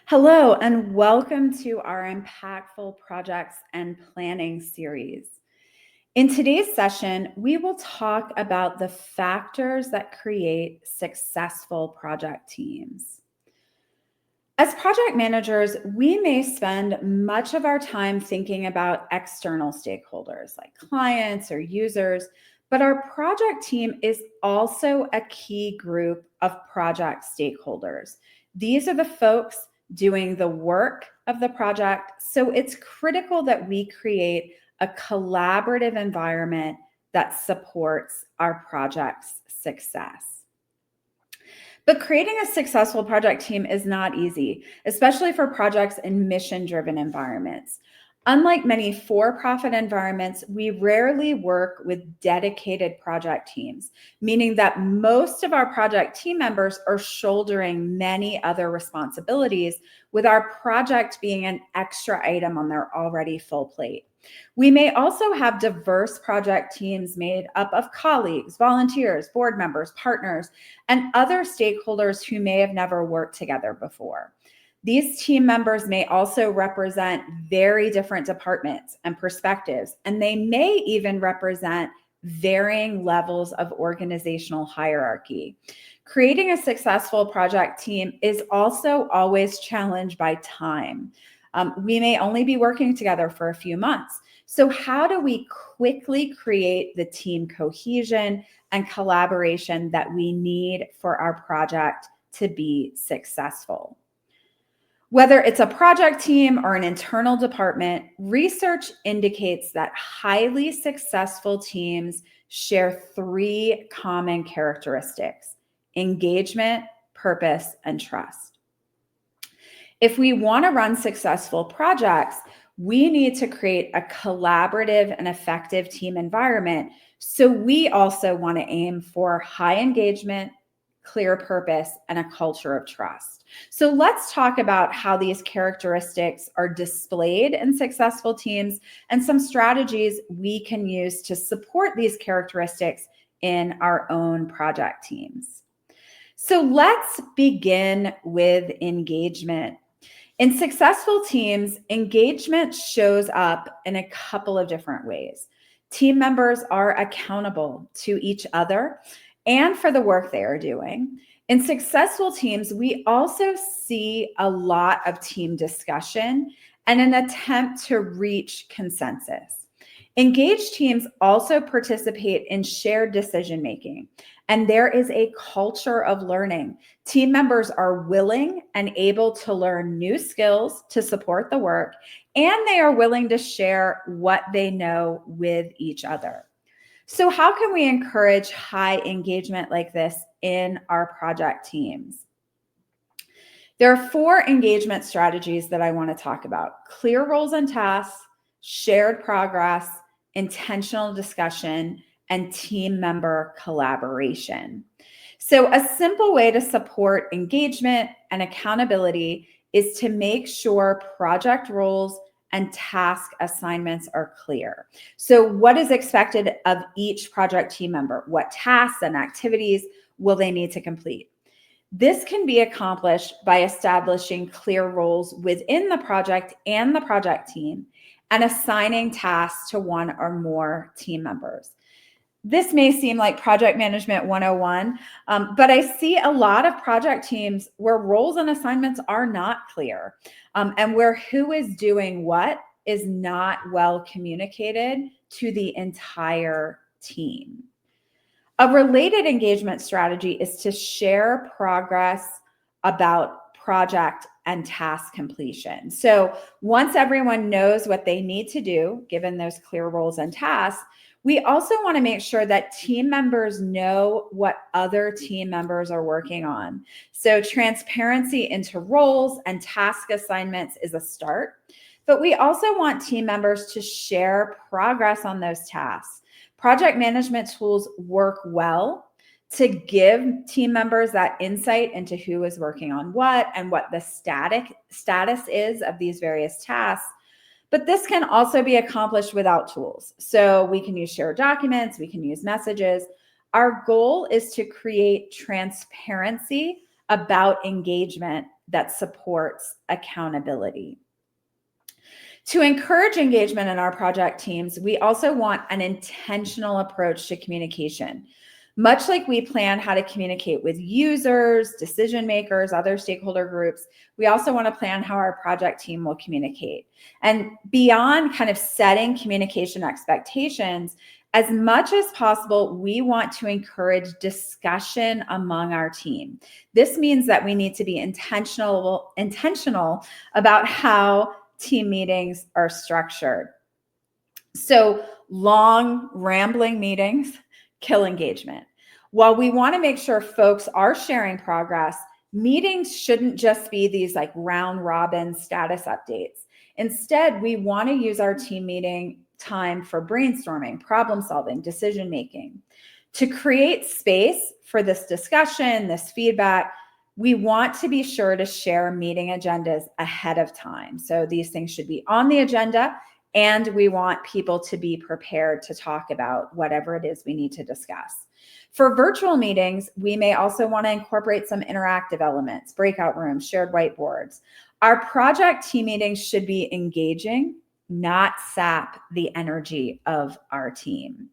Hello, and welcome to our Impactful Projects and Planning series. In today's session, we will talk about the factors that create successful project teams. As project managers, we may spend much of our time thinking about external stakeholders like clients or users, but our project team is also a key group of project stakeholders. These are the folks doing the work of the project, so it's critical that we create a collaborative environment that supports our project's success. But creating a successful project team is not easy, especially for projects in mission-driven environments. Unlike many for-profit environments, we rarely work with dedicated project teams, meaning that most of our project team members are shouldering many other responsibilities, with our project being an extra item on their already full plate. We may also have diverse project teams made up of colleagues, volunteers, board members, partners, and other stakeholders who may have never worked together before. These team members may also represent very different departments and perspectives, and they may even represent varying levels of organizational hierarchy. Creating a successful project team is also always challenged by time. We may only be working together for a few months. So how do we quickly create the team cohesion and collaboration that we need for our project to be successful? Whether it's a project team or an internal department, research indicates that highly successful teams share three common characteristics: engagement, purpose, and trust. If we want to run successful projects, we need to create a collaborative and effective team environment. So we also want to aim for high engagement, clear purpose, and a culture of trust. So let's talk about how these characteristics are displayed in successful teams and some strategies we can use to support these characteristics in our own project teams. So let's begin with engagement. In successful teams, engagement shows up in a couple of different ways. Team members are accountable to each other and for the work they are doing. In successful teams, we also see a lot of team discussion and an attempt to reach consensus. Engaged teams also participate in shared decision-making, and there is a culture of learning. Team members are willing and able to learn new skills to support the work, and they are willing to share what they know with each other. So how can we encourage high engagement like this in our project teams? There are 4 engagement strategies that I want to talk about: clear roles and tasks, shared progress, intentional discussion, and team member collaboration. So a simple way to support engagement and accountability is to make sure project roles and task assignments are clear. So what is expected of each project team member? What tasks and activities will they need to complete? This can be accomplished by establishing clear roles within the project and the project team and assigning tasks to one or more team members. This may seem like project management 101, but I see a lot of project teams where roles and assignments are not clear, and where who is doing what is not well communicated to the entire team. A related engagement strategy is to share progress about project and task completion. So once everyone knows what they need to do, given those clear roles and tasks, we also want to make sure that team members know what other team members are working on. So transparency into roles and task assignments is a start, but we also want team members to share progress on those tasks. Project management tools work well to give team members that insight into who is working on what and what the status is of these various tasks. But this can also be accomplished without tools. So we can use shared documents, we can use messages. Our goal is to create transparency about engagement that supports accountability. To encourage engagement in our project teams, we also want an intentional approach to communication. Much like we plan how to communicate with users, decision makers, other stakeholder groups, we also want to plan how our project team will communicate. And beyond kind of setting communication expectations, as much as possible, we want to encourage discussion among our team. This means that we need to be intentional about how team meetings are structured. So long, rambling meetings kill engagement. While we want to make sure folks are sharing progress, meetings shouldn't just be these like round robin status updates. Instead, we want to use our team meeting time for brainstorming, problem solving, decision making. To create space for this discussion, this feedback, we want to be sure to share meeting agendas ahead of time. So these things should be on the agenda, and we want people to be prepared to talk about whatever it is we need to discuss. For virtual meetings, we may also want to incorporate some interactive elements, breakout rooms, shared whiteboards. Our project team meetings should be engaging, not sap the energy of our team.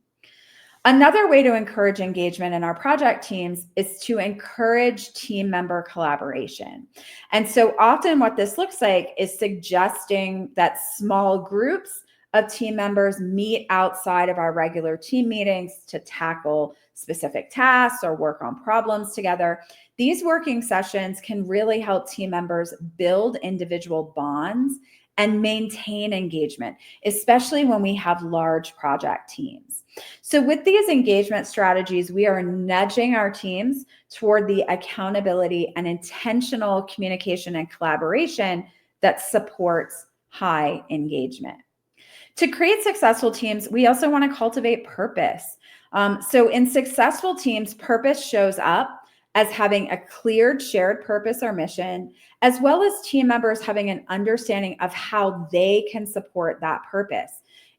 Another way to encourage engagement in our project teams is to encourage team member collaboration. And so often what this looks like is suggesting that small groups of team members meet outside of our regular team meetings to tackle specific tasks or work on problems together. These working sessions can really help team members build individual bonds and maintain engagement, especially when we have large project teams. So with these engagement strategies, we are nudging our teams toward the accountability and intentional communication and collaboration that supports high engagement. To create successful teams, we also want to cultivate purpose. So in successful teams, purpose shows up as having a clear shared purpose or mission, as well as team members having an understanding of how they can support that purpose.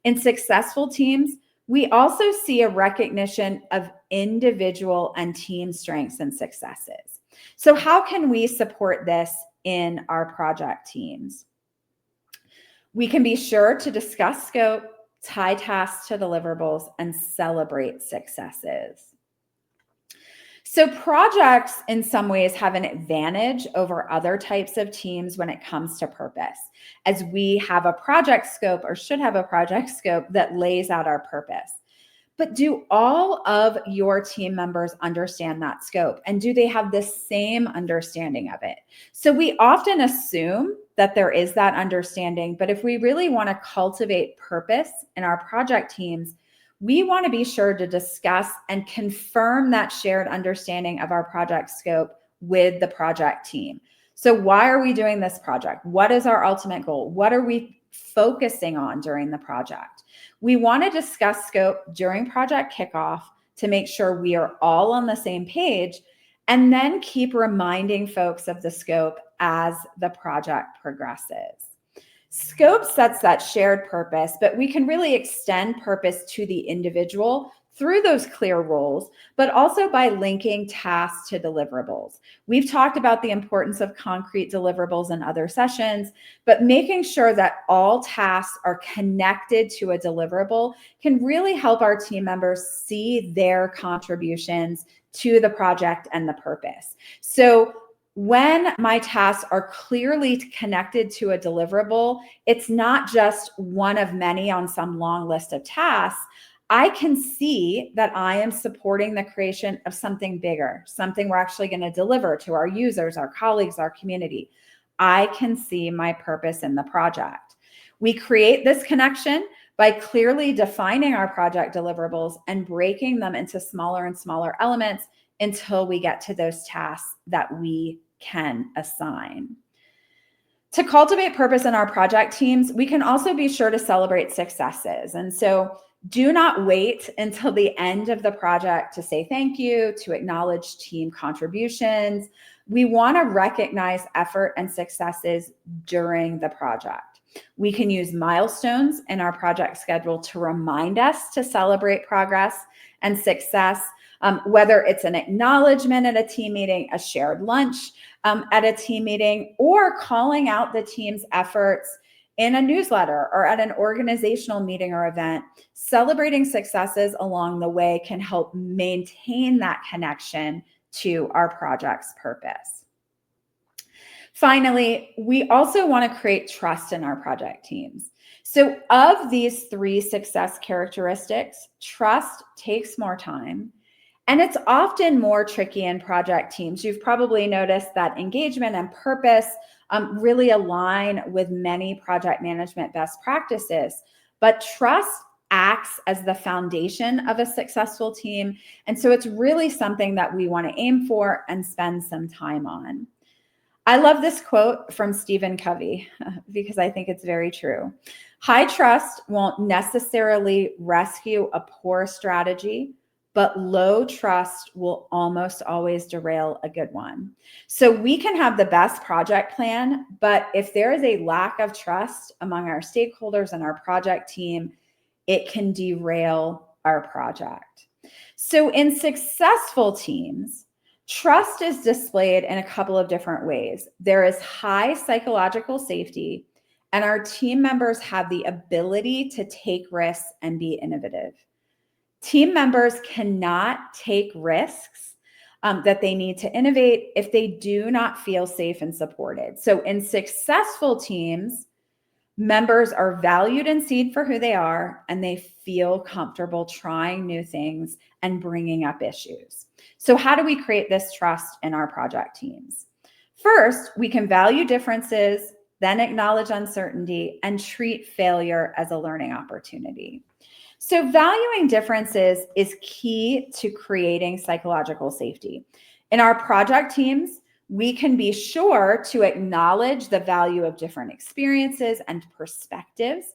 In successful teams, we also see a recognition of individual and team strengths and successes. So how can we support this in our project teams? We can be sure to discuss scope, tie tasks to deliverables, and celebrate successes. So projects in some ways have an advantage over other types of teams when it comes to purpose, as we have a project scope or should have a project scope that lays out our purpose. But do all of your team members understand that scope? And do they have the same understanding of it? So we often assume that there is that understanding, but if we really want to cultivate purpose in our project teams, we want to be sure to discuss and confirm that shared understanding of our project scope with the project team. So why are we doing this project? What is our ultimate goal? What are we focusing on during the project? We want to discuss scope during project kickoff to make sure we are all on the same page, and then keep reminding folks of the scope as the project progresses. Scope sets that shared purpose, but we can really extend purpose to the individual through those clear roles, but also by linking tasks to deliverables. We've talked about the importance of concrete deliverables in other sessions, but making sure that all tasks are connected to a deliverable can really help our team members see their contributions to the project and the purpose. So when my tasks are clearly connected to a deliverable, it's not just one of many on some long list of tasks. I can see that I am supporting the creation of something bigger, something we're actually going to deliver to our users, our colleagues, our community. I can see my purpose in the project. We create this connection by clearly defining our project deliverables and breaking them into smaller and smaller elements until we get to those tasks that we can assign. To cultivate purpose in our project teams, we can also be sure to celebrate successes. And so do not wait until the end of the project to say thank you, to acknowledge team contributions. We want to recognize effort and successes during the project. We can use milestones in our project schedule to remind us to celebrate progress and success. whether it's an acknowledgement at a team meeting, a shared lunch at a team meeting, or calling out the team's efforts in a newsletter or at an organizational meeting or event. Celebrating successes along the way can help maintain that connection to our project's purpose. Finally, we also want to create trust in our project teams. So of these 3 success characteristics, trust takes more time, and it's often more tricky in project teams. You've probably noticed that engagement and purpose really align with many project management best practices, but trust acts as the foundation of a successful team. And so it's really something that we want to aim for and spend some time on. I love this quote from Stephen Covey because I think it's very true. High trust won't necessarily rescue a poor strategy, but low trust will almost always derail a good one. So we can have the best project plan, but if there is a lack of trust among our stakeholders and our project team, it can derail our project. So in successful teams, trust is displayed in a couple of different ways. There is high psychological safety, and our team members have the ability to take risks and be innovative. Team members cannot take risks that they need to innovate if they do not feel safe and supported. So in successful teams, members are valued and seen for who they are, and they feel comfortable trying new things and bringing up issues. So how do we create this trust in our project teams? First, we can value differences, then acknowledge uncertainty, and treat failure as a learning opportunity. So valuing differences is key to creating psychological safety. In our project teams, we can be sure to acknowledge the value of different experiences and perspectives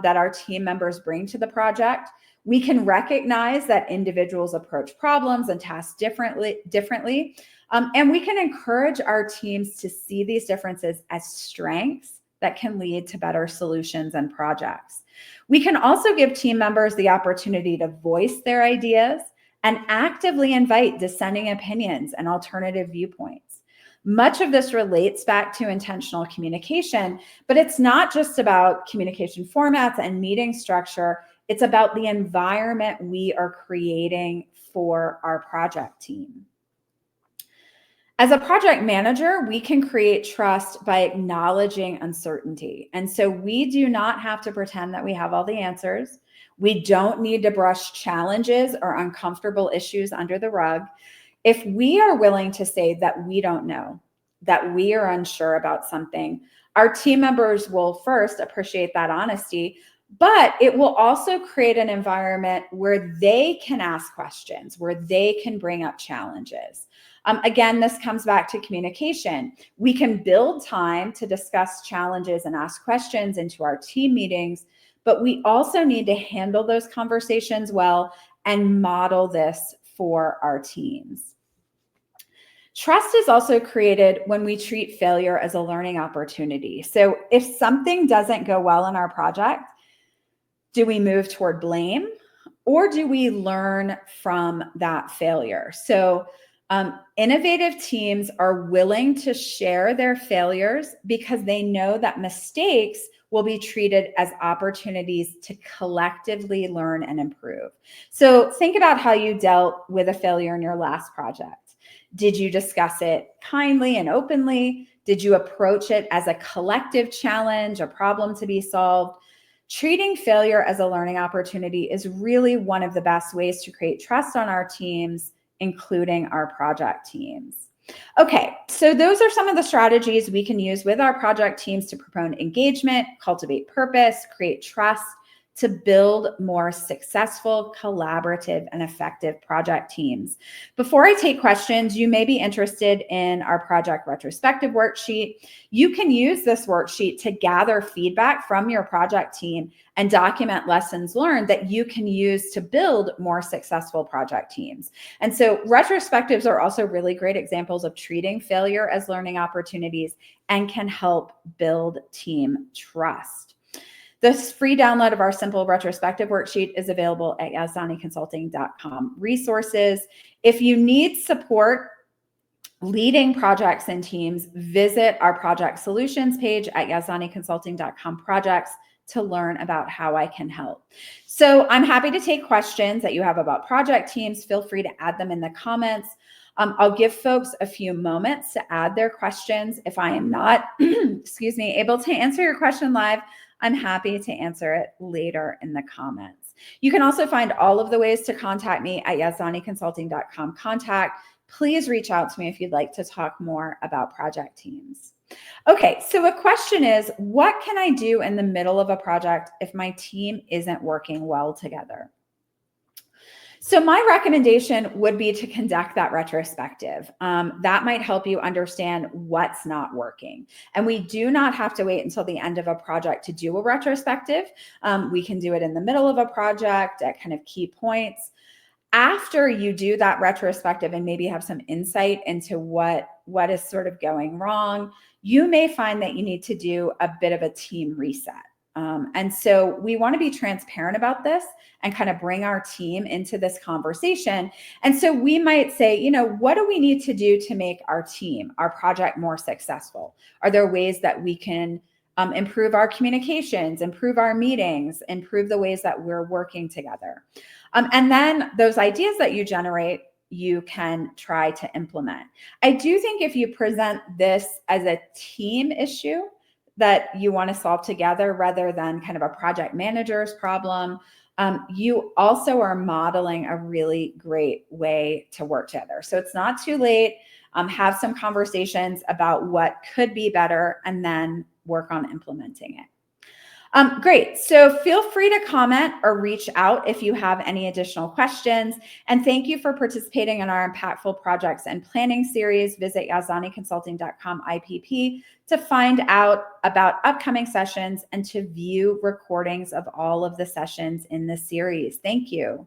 that our team members bring to the project. We can recognize that individuals approach problems and tasks differently, and we can encourage our teams to see these differences as strengths that can lead to better solutions and projects. We can also give team members the opportunity to voice their ideas and actively invite dissenting opinions and alternative viewpoints. Much of this relates back to intentional communication, but it's not just about communication formats and meeting structure. It's about the environment we are creating for our project team. As a project manager, we can create trust by acknowledging uncertainty. And so we do not have to pretend that we have all the answers. We don't need to brush challenges or uncomfortable issues under the rug. If we are willing to say that we don't know, that we are unsure about something, our team members will first appreciate that honesty, but it will also create an environment where they can ask questions, where they can bring up challenges. Again, this comes back to communication. We can build time to discuss challenges and ask questions into our team meetings, but we also need to handle those conversations well and model this for our teams. Trust is also created when we treat failure as a learning opportunity. So if something doesn't go well in our project, do we move toward blame or do we learn from that failure? So innovative teams are willing to share their failures because they know that mistakes will be treated as opportunities to collectively learn and improve. So think about how you dealt with a failure in your last project. Did you discuss it kindly and openly? Did you approach it as a collective challenge, a problem to be solved? Treating failure as a learning opportunity is really one of the best ways to create trust on our teams, including our project teams. Okay, so those are some of the strategies we can use with our project teams to promote engagement, cultivate purpose, create trust, to build more successful, collaborative, and effective project teams. Before I take questions, you may be interested in our project retrospective worksheet. You can use this worksheet to gather feedback from your project team and document lessons learned that you can use to build more successful project teams. And so retrospectives are also really great examples of treating failure as learning opportunities and can help build team trust. This free download of our simple retrospective worksheet is available at yazdaniconsulting.com. Resources. If you need support leading projects and teams, visit our project solutions page at yazdaniconsulting.com projects to learn about how I can help. So I'm happy to take questions that you have about project teams. Feel free to add them in the comments. I'll give folks a few moments to add their questions. If I am not, excuse me, able to answer your question live, I'm happy to answer it later in the comments. You can also find all of the ways to contact me at yazdaniconsulting.com contact. Please reach out to me if you'd like to talk more about project teams. Okay, so a question is, what can I do in the middle of a project if my team isn't working well together? So my recommendation would be to conduct that retrospective. That might help you understand what's not working. And we do not have to wait until the end of a project to do a retrospective. We can do it in the middle of a project at kind of key points. After you do that retrospective and maybe have some insight into what is sort of going wrong, you may find that you need to do a bit of a team reset. And so we want to be transparent about this and kind of bring our team into this conversation. And so we might say, you know, what do we need to do to make our team, our project more successful? Are there ways that we can improve our communications, improve our meetings, improve the ways that we're working together? And then those ideas that you generate, you can try to implement. I do think if you present this as a team issue that you want to solve together rather than kind of a project manager's problem, you also are modeling a really great way to work together. So it's not too late. Have some conversations about what could be better and then work on implementing it. Great. So feel free to comment or reach out if you have any additional questions. And thank you for participating in our Impactful Projects and Planning series. Visit yazdaniconsulting.com IPP to find out about upcoming sessions and to view recordings of all of the sessions in this series. Thank you.